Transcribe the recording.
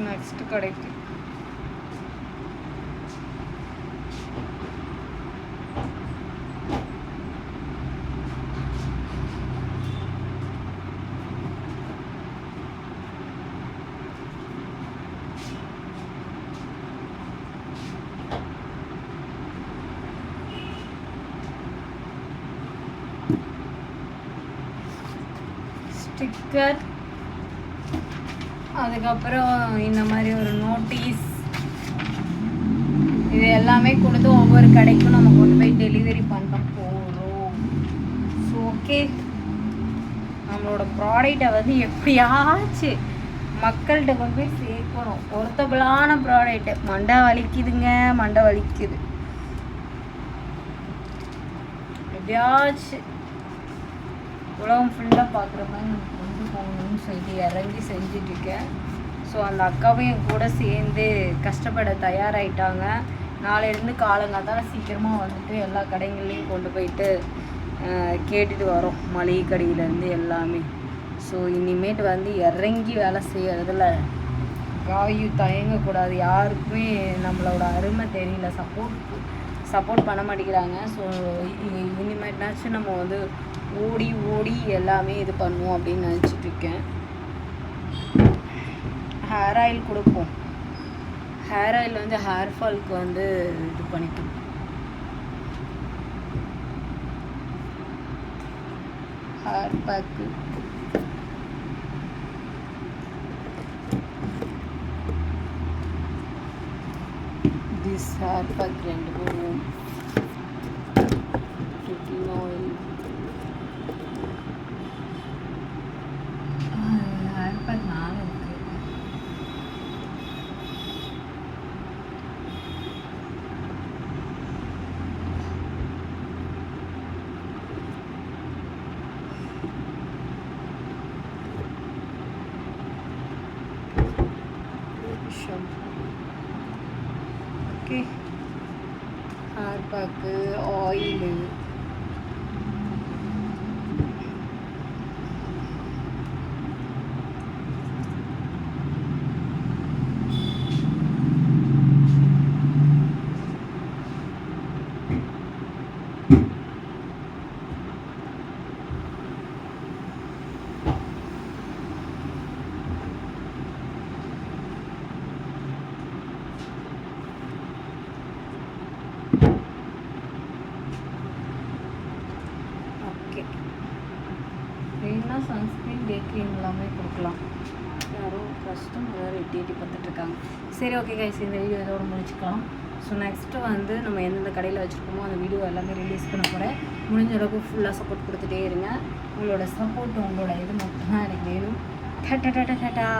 Next கடைக்கு sticker, அதுக்கப்புறம் இந்த மாதிரி ஒரு நோட்டீஸ், இது எல்லாமே கொடுத்து ஒவ்வொரு கடைக்கும் நம்ம கொண்டு போய் டெலிவரி பண்ண போகிறோம். ஸோ ஓகே, நம்மளோட ப்ராடக்டை வந்து எப்படியாச்சும் மக்கள்கிட்ட கொண்டு போய் சேர்க்கணும். ஒர்த்தபிளான ப்ராடக்ட்டு. மண்டை வலிக்குதுங்க, மண்டை வலிக்குது. எப்படியாச்சும் உலகம் ஃபுல்லாக பார்க்குற மாதிரி நம்ம கொண்டு போகணும்னு சொல்லிட்டு இறங்கி செஞ்சிட்ருக்கேன். ஸோ அந்த அக்காவும் என் கூட சேர்ந்து கஷ்டப்பட தயாராகிட்டாங்க. நாளையிலேருந்து காலங்காத்தால் சீக்கிரமாக வந்துட்டு எல்லா கடைகள்லேயும் கொண்டு போயிட்டு கேட்டுட்டு வரோம், மளிகை கடையிலேருந்து எல்லாமே. ஸோ இனிமேட்டு வந்து இறங்கி வேலை செய்யறதுல காயு தயங்கக்கூடாது. யாருக்குமே நம்மளோட அருமை தெரியல, சப்போர்ட் பண்ண மாட்டேங்கிறாங்க. ஸோ இனிமேட்னாச்சும் நம்ம வந்து ஓடி ஓடி எல்லாமே இது பண்ணுவோம் அப்படின்னு நினச்சிட்ருக்கேன். ஹேர் ஆயில் கொடுப்போம். ஹேர் ஆயில் வந்து ஹேர் ஃபால்க்கு வந்து இது பண்ணிக்கும். Hair pack, this hair pack 2 போடுவோம். ஆயில், ஹேர் பேக் 4 இருக்குது. ஓகே, ஹேர் பேக்கு, ஆயிலு, வேணா சன்ஸ்க்ரீன், டே க்ரீம் எல்லாமே கொடுக்கலாம். யாரோ கஸ்டமர் வேறு எட்டி பார்த்துட்ருக்காங்க. சரி ஓகே கைஸ், இந்த வீடியோ இதோட முடிச்சுக்கலாம். ஸோ நெக்ஸ்ட்டு வந்து நம்ம எந்தெந்த கடையில் வச்சுருக்கோமோ அந்த வீடியோ எல்லாமே ரிலீஸ் பண்ண போகிறேன். முடிஞ்ச அளவுக்கு ஃபுல்லாக சப்போர்ட் கொடுத்துட்டே இருங்க. உங்களோட சப்போர்ட், உங்களோட இது மட்டும்தான் எனக்கு வேணும். டாட்டா.